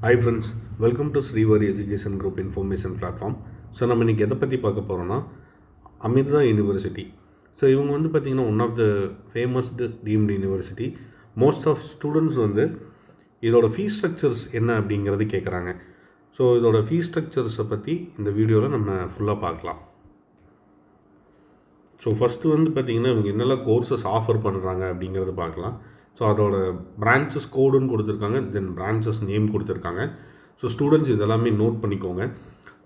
Hi friends, welcome to Srivari Education Group Information Platform. So நம்ம இன்னைக்கு எதை பற்றி பார்க்க போகிறோம்னா அமிர்தா யூனிவர்சிட்டி. ஸோ இவங்க வந்து பார்த்திங்கன்னா one of the famous deemed university. Most of students வந்து இதோட ஃபீஸ் ஸ்ட்ரக்சர்ஸ் என்ன அப்படிங்கிறது கேட்குறாங்க. ஸோ இதோட ஃபீஸ் ஸ்ட்ரக்சர்ஸை பற்றி இந்த வீடியோவில் நம்ம ஃபுல்லாக பார்க்கலாம். ஸோ ஃபஸ்ட்டு வந்து பார்த்திங்கன்னா இவங்க என்னெல்லாம் கோர்சஸ் ஆஃபர் பண்ணுறாங்க அப்படிங்கிறது பார்க்கலாம். ஸோ அதோட பிரான்ச்சஸ் கோடுன்னு கொடுத்துருக்காங்க, தென் பிரான்ச்சஸ் நேம் கொடுத்துருக்காங்க. ஸோ ஸ்டூடெண்ட்ஸ் இதெல்லாமே நோட் பண்ணிக்கோங்க.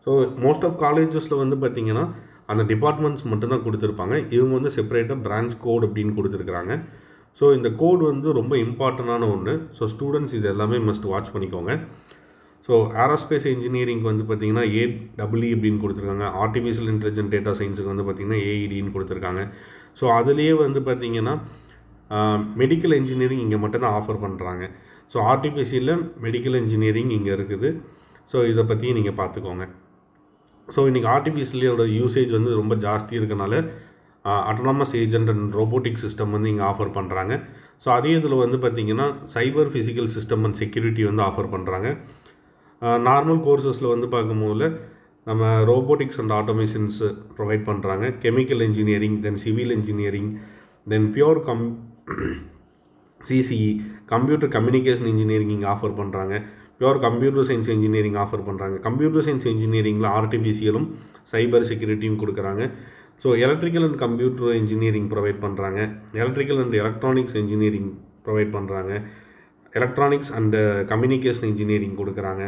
ஸோ மோஸ்ட் ஆஃப் காலேஜஸில் வந்து பார்த்திங்கன்னா அந்த டிபார்ட்மெண்ட்ஸ் மட்டும்தான் கொடுத்துருப்பாங்க. இவங்க வந்து செப்பரேட்டாக பிரான்ச் கோட் அப்படின்னு கொடுத்துருக்குறாங்க. ஸோ இந்த கோடு வந்து ரொம்ப இம்பார்ட்டண்டான ஒன்று. ஸோ ஸ்டூடெண்ட்ஸ் இது எல்லாமே மஸ்ட் வாட்ச் பண்ணிக்கோங்க. ஸோ ஏரோஸ்பேஸ் இன்ஜினியரிங்க்கு வந்து பார்த்திங்கன்னா AEE அப்படின்னு கொடுத்துருக்காங்க. ஆர்டிஃபிஷியல் இன்டெலிஜென்ட் டேட்டா சயின்ஸுக்கு வந்து பார்த்திங்கன்னா AEDன்னு கொடுத்துருக்காங்க. ஸோ அதுலேயே வந்து பார்த்திங்கன்னா மெடிக்கல் இன்ஜினியரிங் இங்கே மட்டும்தான் ஆஃபர் பண்ணுறாங்க. ஸோ ஆர்டிஃபிஷியலில் மெடிக்கல் இன்ஜினியரிங் இங்கே இருக்குது. ஸோ இதை பற்றியும் நீங்கள் பார்த்துக்கோங்க. ஸோ இன்றைக்கி ஆர்டிஃபிஷியலோட யூசேஜ் வந்து ரொம்ப ஜாஸ்தி இருக்கனால autonomous agent and robotic system வந்து இங்கே ஆஃபர் பண்ணுறாங்க. ஸோ அதே இதில் வந்து பார்த்திங்கன்னா cyber physical system and security வந்து ஆஃபர் பண்ணுறாங்க. நார்மல் கோர்சஸில் வந்து பார்க்கும்போது நம்ம ரோபோட்டிக்ஸ் அண்ட் ஆட்டோமேஷன்ஸ் ப்ரொவைட் பண்ணுறாங்க. Chemical engineering, then civil engineering, then pure CCE computer communication engineering இங்கே ஆஃபர் பண்ணுறாங்க. Pure computer science engineering offer பண்ணுறாங்க. கம்ப்யூட்டர் சயின்ஸ் இன்ஜினியரிங்கில் ஆர்டிஃபிஷியலும் சைபர் செக்யூரிட்டியும் கொடுக்குறாங்க. So electrical and computer engineering provide பண்ணுறாங்க. Electrical and electronics engineering provide பண்ணுறாங்க. Electronics and communication engineering கொடுக்குறாங்க.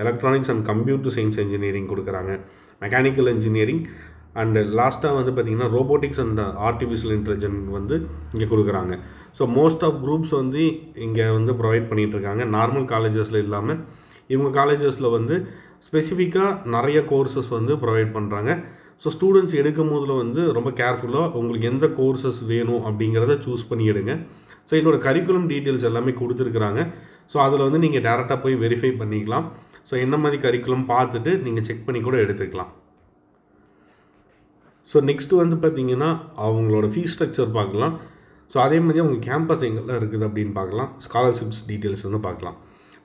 Electronics and computer science engineering கொடுக்குறாங்க. மெக்கானிக்கல் இன்ஜினியரிங் அண்டு லாஸ்ட்டாக வந்து பார்த்திங்கன்னா ரோபோட்டிக்ஸ் அண்ட் ஆர்டிஃபிஷியல் இன்டெலிஜென்ட் வந்து இங்கே கொடுக்குறாங்க. ஸோ மோஸ்ட் ஆஃப் குரூப்ஸ் வந்து இங்கே வந்து ப்ரொவைட் பண்ணிகிட்ருக்காங்க. நார்மல் காலேஜஸில் இல்லாமல் இவங்க காலேஜஸில் வந்து ஸ்பெசிஃபிக்காக நிறைய கோர்சஸ் வந்து ப்ரொவைட் பண்ணுறாங்க. ஸோ ஸ்டூடெண்ட்ஸ் எடுக்கும் போதில் வந்து ரொம்ப கேர்ஃபுல்லாக உங்களுக்கு எந்த கோர்சஸ் வேணும் அப்படிங்கிறத சூஸ் பண்ணி எடுங்க. ஸோ இதோட கரிக்குலம் டீட்டெயில்ஸ் எல்லாமே கொடுத்துருக்குறாங்க. ஸோ அதில் வந்து நீங்கள் டேரெக்டாக போய் வெரிஃபை பண்ணிக்கலாம். ஸோ என்ன மாதிரி கரிக்குலம் பார்த்துட்டு நீங்கள் செக் பண்ணி கூட எடுத்துக்கலாம். ஸோ நெக்ஸ்ட்டு வந்து பார்த்திங்கன்னா அவங்களோட ஃபீஸ் ஸ்ட்ரக்சர் பார்க்கலாம். ஸோ அதே மாதிரி அவங்க கேம்பஸ் எங்கெல்லாம் இருக்குது அப்படின்னு பார்க்கலாம். ஸ்காலர்ஷிப்ஸ் டீட்டெயில்ஸ் வந்து பார்க்கலாம்.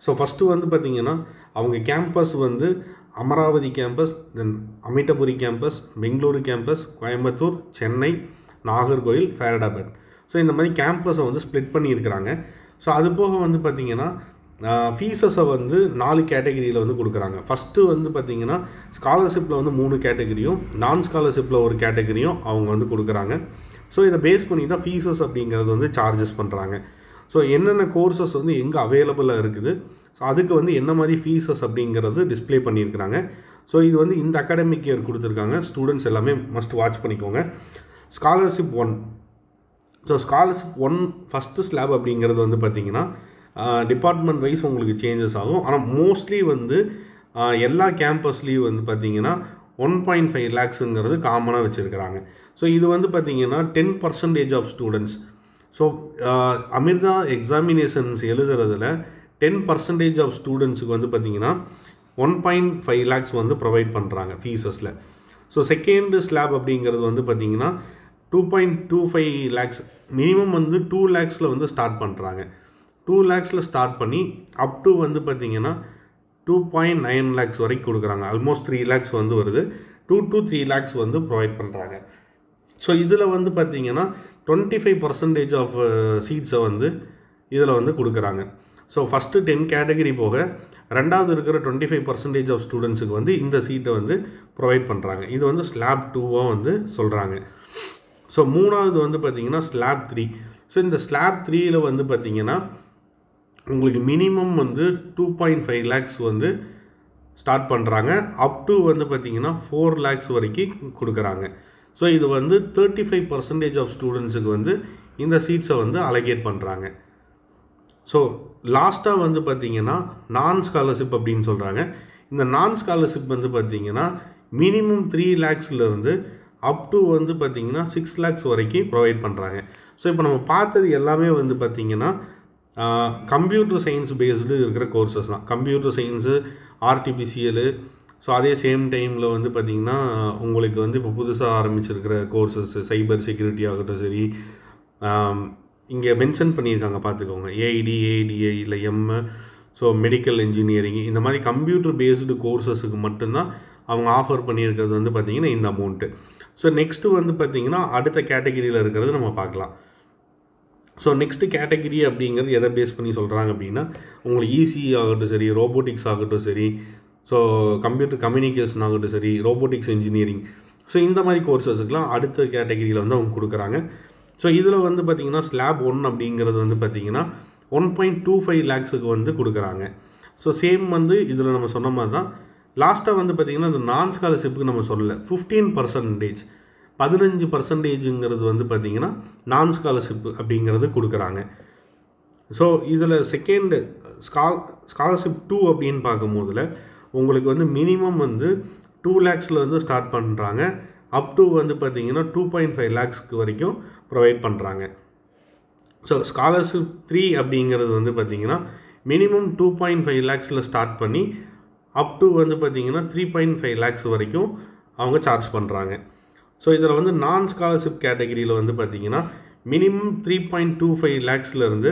ஸோ ஃபஸ்ட்டு வந்து பார்த்திங்கன்னா அவங்க கேம்பஸ் வந்து Amaravati campus, then Amritapuri campus, Bengaluru campus, Coimbatore, Chennai, Nagercoil, Faridabad. ஸோ இந்த மாதிரி கேம்பஸை வந்து ஸ்ப்ளிட் பண்ணியிருக்கிறாங்க. ஸோ அது போக வந்து பார்த்திங்கன்னா ஃபீஸஸை வந்து 4 கேட்டகரியில் வந்து கொடுக்குறாங்க. ஃபஸ்ட்டு வந்து பார்த்திங்கன்னா ஸ்காலர்ஷிப்பில் வந்து 3 கேட்டகரியும், நான் ஸ்காலர்ஷிப்பில் ஒரு கேட்டகரியும் அவங்க வந்து கொடுக்குறாங்க. ஸோ இதை பேஸ் பண்ணி தான் ஃபீஸஸ் அப்படிங்கிறது வந்து சார்ஜஸ் பண்ணுறாங்க. ஸோ என்னென்ன கோர்சஸ் வந்து எங்கே அவைலபிளாக இருக்குது, ஸோ அதுக்கு வந்து என்ன மாதிரி ஃபீஸஸ் அப்படிங்கிறது டிஸ்பிளே பண்ணியிருக்கிறாங்க. ஸோ இது வந்து இந்த அகாடமிக் இயர் கொடுத்துருக்காங்க. ஸ்டூடெண்ட்ஸ் எல்லாமே மஸ்ட் வாட்ச் பண்ணிக்கோங்க. Scholarship 1. So scholarship 1 first slab அப்படிங்கிறது வந்து பார்த்திங்கன்னா டிபார்ட்மெண்ட் வைஸ் உங்களுக்கு சேஞ்சஸ் ஆகும். ஆனால் மோஸ்ட்லி வந்து எல்லா கேம்பஸ்லேயும் வந்து பார்த்திங்கன்னா 1.5 lakhsங்கிறது காமனாக வச்சுருக்கிறாங்க. ஸோ இது வந்து பார்த்திங்கன்னா 10% of students. So Amrita examinations எழுதுறதுல 10% ஆஃப் ஸ்டூடெண்ட்ஸுக்கு வந்து பார்த்திங்கன்னா 1.5 lakhs வந்து ப்ரொவைட் பண்ணுறாங்க ஃபீஸஸில். ஸோ செகண்ட் ஸ்லாப் அப்படிங்கிறது வந்து பார்த்திங்கன்னா 2.25 lakhs, மினிமம் வந்து 2 lakhsல வந்து ஸ்டார்ட் பண்ணுறாங்க. 2 lakhsல ஸ்டார்ட் பண்ணி அப் டு வந்து பார்த்திங்கன்னா 2.9 lakhs வரைக்கும் கொடுக்குறாங்க. ஆல்மோஸ்ட் 3 lakhs வந்து வருது. 2 to 3 lakhs வந்து ப்ரொவைட் பண்ணுறாங்க. ஸோ இதில் வந்து பார்த்திங்கன்னா 25% ஆஃப் சீட்ஸை வந்து இதில் வந்து கொடுக்குறாங்க. ஸோ ஃபஸ்ட்டு 10 கேட்டகரி போக ரெண்டாவது இருக்கிற 25% ஆஃப் ஸ்டூடெண்ட்ஸுக்கு வந்து இந்த சீட்டை வந்து ப்ரொவைட் பண்ணுறாங்க. இது வந்து ஸ்லாப் 2 வந்து சொல்கிறாங்க. ஸோ மூணாவது வந்து பார்த்திங்கன்னா ஸ்லாப் 3. ஸோ இந்த ஸ்லாப் 3ல் வந்து பார்த்திங்கன்னா உங்களுக்கு மினிமம் வந்து 2.5 lakhs வந்து ஸ்டார்ட் பண்ணுறாங்க. அப் டு வந்து பார்த்திங்கன்னா 4 lakhs வரைக்கும் கொடுக்குறாங்க. ஸோ இது வந்து 35% ஆஃப் ஸ்டூடெண்ட்ஸுக்கு வந்து இந்த சீட்ஸை வந்து அலோகேட் பண்ணுறாங்க. ஸோ லாஸ்ட்டாக வந்து பார்த்திங்கன்னா நான் ஸ்காலர்ஷிப் அப்படின்னு சொல்கிறாங்க. இந்த நான் ஸ்காலர்ஷிப் வந்து பார்த்திங்கன்னா மினிமம் 3 lakhsலேருந்து அப் டு வந்து பார்த்திங்கன்னா 6 lakhs வரைக்கும் ப்ரொவைட் பண்ணுறாங்க. ஸோ இப்போ நம்ம பார்த்தது எல்லாமே வந்து பார்த்திங்கன்னா கம்ப்யூட்டர் சயின்ஸ் பேஸ்டு இருக்கிற கோர்சஸ் தான். கம்ப்யூட்டர் சயின்ஸு, ஆர்டிஃபிஷியலு, ஸோ அதே சேம் டைமில் வந்து பார்த்திங்கன்னா உங்களுக்கு வந்து இப்போ புதுசாக ஆரம்பிச்சிருக்கிற கோர்சஸ் சைபர் செக்யூரிட்டி ஆகட்டும் சரி, இங்கே மென்ஷன் பண்ணியிருக்காங்க பார்த்துக்கோங்க. AED, AEDA இல்லை M, ஸோ மெடிக்கல் இன்ஜினியரிங் இந்த மாதிரி கம்ப்யூட்டர் பேஸ்டு கோர்சஸுக்கு மட்டும்தான் அவங்க ஆஃபர் பண்ணியிருக்கிறது வந்து பார்த்திங்கன்னா இந்த அமௌண்ட்டு. ஸோ நெக்ஸ்ட்டு வந்து பார்த்திங்கன்னா அடுத்த கேட்டகிரியில் இருக்கிறது நம்ம பார்க்கலாம். ஸோ நெக்ஸ்ட்டு கேட்டகிரி அப்படிங்கிறது எதை பேஸ் பண்ணி சொல்கிறாங்க அப்படின்னா, உங்களுக்கு இசிஇ ஆகட்டும் சரி, ரோபோட்டிக்ஸ் ஆகட்டும் சரி, ஸோ கம்ப்யூட்டர் கம்யூனிகேஷன் ஆகட்டும் சரி, ரோபோட்டிக்ஸ் இன்ஜினியரிங், ஸோ இந்த மாதிரி கோர்சஸுக்கெலாம் அடுத்த கேட்டகிரியில் வந்து அவங்க கொடுக்குறாங்க. ஸோ இதில் வந்து பார்த்திங்கன்னா ஸ்லாப் 1 அப்படிங்கிறது வந்து பார்த்திங்கன்னா 1.25 lakhs வந்து கொடுக்குறாங்க. ஸோ சேம் வந்து இதில் நம்ம சொன்ன மாதிரி தான். லாஸ்ட்டாக வந்து பார்த்திங்கன்னா இந்த நான் ஸ்காலர்ஷிப்புக்கு நம்ம சொல்லலை, 15%, 15%ங்கிறது வந்து பார்த்திங்கன்னா நான் ஸ்காலர்ஷிப் அப்படிங்கிறது கொடுக்குறாங்க. ஸோ இதில் செகண்ட் ஸ்காலர்ஷிப் 2 அப்படின்னு பார்க்கும்போதில் உங்களுக்கு வந்து மினிமம் வந்து 2 lakhs வந்து ஸ்டார்ட் பண்ணுறாங்க. அப் டு வந்து பார்த்திங்கன்னா 2.5 lakhs வரைக்கும் ப்ரொவைட் பண்ணுறாங்க. ஸோ ஸ்காலர்ஷிப் 3 அப்படிங்கிறது வந்து பார்த்திங்கன்னா மினிமம் 2.5 lakhs ஸ்டார்ட் பண்ணி அப் டு வந்து பார்த்திங்கன்னா 3.5 lakhs வரைக்கும் அவங்க சார்ஜ் பண்ணுறாங்க. ஸோ இதில் வந்து நான் ஸ்காலர்ஷிப் கேட்டகிரியில் வந்து பார்த்திங்கன்னா மினிமம் 3.25 lakhsலேருந்து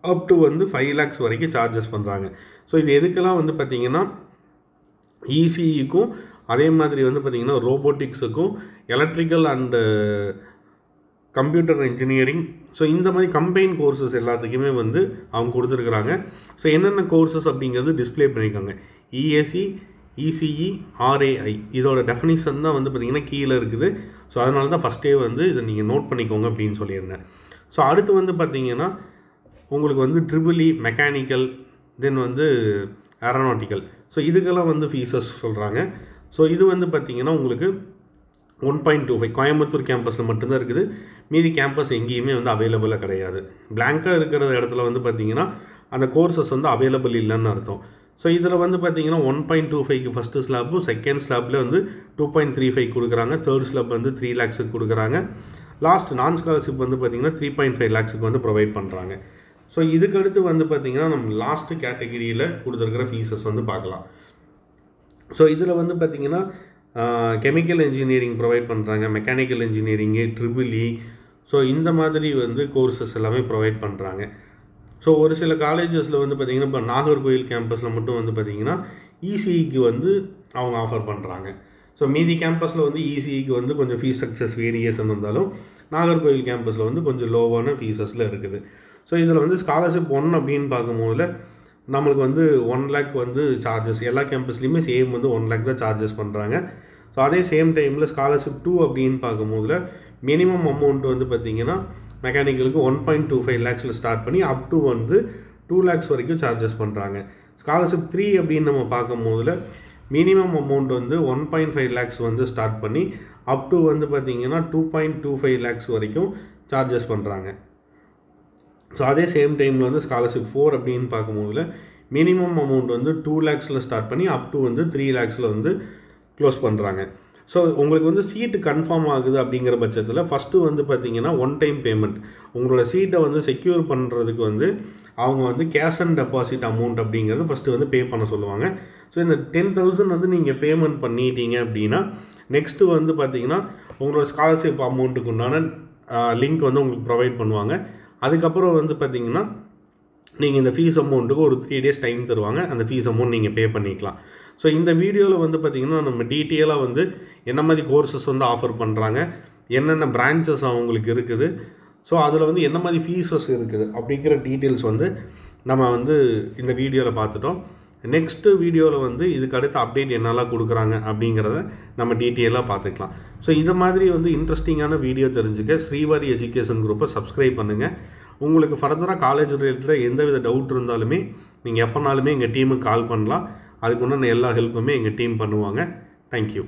அப் டு வந்து 5 lakhs வரைக்கும் சார்ஜஸ் பண்ணுறாங்க. ஸோ இது எதுக்கெல்லாம் வந்து பார்த்திங்கன்னா இசிஇக்கும் அதே மாதிரி வந்து பார்த்திங்கன்னா ரோபோட்டிக்ஸுக்கும் electrical and computer engineering, so இந்த மாதிரி கம்பைன் கோர்சஸ் எல்லாத்துக்குமே வந்து அவங்க கொடுத்துருக்குறாங்க. ஸோ என்னென்ன கோர்சஸ் அப்படிங்கிறது டிஸ்பிளே பண்ணியிருக்காங்க. இஏசி, இசிஇ, ஆர்ஏஐ இதோட டெஃபினிஷன் தான் வந்து பார்த்திங்கன்னா கீழே இருக்குது. ஸோ அதனால தான் ஃபஸ்ட்டே வந்து இதை நீங்கள் நோட் பண்ணிக்கோங்க அப்படின்னு சொல்லியிருந்தேன். ஸோ அடுத்து வந்து பார்த்திங்கன்னா உங்களுக்கு வந்து ட்ரிபிள்இ, மெக்கானிக்கல், தென் வந்து ஏரோநாட்டிக்கல், ஸோ இதுக்கெல்லாம் வந்து ஃபீஸஸ் சொல்கிறாங்க. ஸோ இது வந்து பார்த்திங்கன்னா உங்களுக்கு 1.25 கோயம்புத்தூர் கேம்பஸில் மட்டும்தான் இருக்குது. மீதி கேம்பஸ் எங்கேயுமே வந்து அவைலபிளாக கிடையாது. பிளாங்காக இருக்கிற இடத்துல வந்து பார்த்திங்கன்னா அந்த கோர்சஸ் வந்து அவைலபிள் இல்லைன்னு அர்த்தம். ஸோ இதில் வந்து பார்த்திங்கன்னா 1.25க்கு ஃபஸ்ட்டு ஸ்லாப்பும், செகண்ட் ஸ்லாப்பில் வந்து 2.35 கொடுக்குறாங்க, தேர்ட் ஸ்லாப் வந்து 3 lakhs கொடுக்குறாங்க, லாஸ்ட் நான் ஸ்காலர்ஷிப் வந்து பார்த்திங்கன்னா 3.5 lakhs வந்து ப்ரொவைட் பண்ணுறாங்க. ஸோ இதுக்கடுத்து வந்து பார்த்திங்கன்னா நம்ம லாஸ்ட்டு கேட்டகிரியில் கொடுத்துருக்கிற ஃபீஸஸ் வந்து பார்க்கலாம். ஸோ இதில் வந்து பார்த்திங்கன்னா கெமிக்கல் இன்ஜினியரிங் ப்ரொவைட் பண்ணுறாங்க, மெக்கானிக்கல் இன்ஜினியரிங்கு, ட்ரிபிள்இ, ஸோ இந்த மாதிரி வந்து கோர்சஸ் எல்லாமே ப்ரொவைட் பண்ணுறாங்க. ஸோ ஒரு சில காலேஜஸில் வந்து பார்த்திங்கன்னா இப்போ நாகர்கோவில் கேம்பஸில் மட்டும் வந்து பார்த்திங்கன்னா இசிஇக்கு வந்து அவங்க ஆஃபர் பண்ணுறாங்க. ஸோ மீதி கேம்பஸில் வந்து இசிஇக்கு வந்து கொஞ்சம் ஃபீஸ் ஸ்ட்ரக்சர்ஸ் வேரியேஷன் இருந்தாலும் நாகர்கோவில் கேம்பஸில் வந்து கொஞ்சம் லோவான ஃபீஸஸில் இருக்குது. ஸோ இதில் வந்து ஸ்காலர்ஷிப் 1 அப்படின்னு பார்க்கும்போதில் நம்மளுக்கு வந்து 1 lakh வந்து சார்ஜஸ் எல்லா கேம்பஸ்லேயுமே சேம் வந்து 1 lakh தான் சார்ஜஸ் பண்ணுறாங்க. ஸோ அதே சேம் டைமில் ஸ்காலர்ஷிப் 2 அப்படின்னு பார்க்கும்போதில் மினிமம் அமௌண்ட் வந்து பார்த்திங்கன்னா மெக்கானிக்கலுக்கு 1.25 lakhs ஸ்டார்ட் பண்ணி அப் டு வந்து 2 lakhs வரைக்கும் சார்ஜஸ் பண்ணுறாங்க. ஸ்காலர்ஷிப் 3 அப்படின்னு நம்ம பார்க்கும்போதில் மினிமம் அமௌண்ட் வந்து 1.5 lakhs வந்து ஸ்டார்ட் பண்ணி அப் டு வந்து பார்த்திங்கன்னா 2.25 lakhs வரைக்கும் சார்ஜஸ் பண்ணுறாங்க. ஸோ அதே சேம் டைமில் வந்து ஸ்காலர்ஷிப் 4 அப்படின்னு பார்க்கும்போதில் மினிமம் அமௌண்ட் வந்து 2 lakhs ஸ்டார்ட் பண்ணி அப் டு வந்து 3 lakhs வந்து க்ளோஸ் பண்ணுறாங்க. ஸோ உங்களுக்கு வந்து சீட்டு கன்ஃபார்ம் ஆகுது அப்படிங்கிற பட்சத்தில் ஃபஸ்ட்டு வந்து பார்த்திங்கன்னா 1 time பேமெண்ட், உங்களோட சீட்டை வந்து செக்யூர் பண்ணுறதுக்கு வந்து அவங்க வந்து கேஷ் அண்ட் டெபாசிட் அமௌண்ட் அப்படிங்கிறது ஃபஸ்ட்டு வந்து பே பண்ண சொல்லுவாங்க. ஸோ இந்த 10,000 வந்து நீங்கள் பேமெண்ட் பண்ணிட்டீங்க அப்படின்னா நெக்ஸ்ட்டு வந்து பார்த்திங்கன்னா உங்களோட ஸ்காலர்ஷிப் அமௌண்ட்டுக்கு உண்டான லிங்க் வந்து உங்களுக்கு ப்ரொவைட் பண்ணுவாங்க. அதுக்கப்புறம் வந்து பார்த்திங்கன்னா நீங்கள் இந்த ஃபீஸ் அமௌண்ட்டுக்கு ஒரு 3 days டைம் தருவாங்க, அந்த ஃபீஸ் அமௌண்ட் நீங்கள் பே பண்ணிக்கலாம். ஸோ இந்த வீடியோவில் வந்து பார்த்திங்கன்னா நம்ம டீட்டெயிலாக வந்து என்ன மாதிரி கோர்சஸ் வந்து ஆஃபர் பண்ணுறாங்க, என்னென்ன பிரான்ச்சஸ் அவங்களுக்கு இருக்குது, ஸோ அதில் வந்து என்ன மாதிரி ஃபீஸஸ் இருக்குது அப்படிங்கிற டீட்டெயில்ஸ் வந்து நம்ம வந்து இந்த வீடியோவில் பார்த்துட்டோம். நெக்ஸ்ட்டு வீடியோவில் வந்து இதுக்கு அடுத்த அப்டேட் என்னெல்லாம் கொடுக்குறாங்க அப்படிங்கிறத நம்ம டீட்டெயிலாக பார்த்துக்கலாம். ஸோ இது மாதிரி வந்து இன்ட்ரெஸ்டிங்கான வீடியோ தெரிஞ்சுக்க ஸ்ரீவாரி எஜுகேஷன் குரூப்பை சப்ஸ்கிரைப் பண்ணுங்கள். உங்களுக்கு ஃபர்தராக காலேஜ் ரிலேட்டடாக எந்தவித டவுட் இருந்தாலுமே நீங்கள் எப்போனாலுமே எங்கள் டீமுக்கு கால் பண்ணலாம். அதுக்கு உண்டான எல்லா ஹெல்ப்புமே எங்கள் டீம் பண்ணுவாங்க. தேங்க்யூ.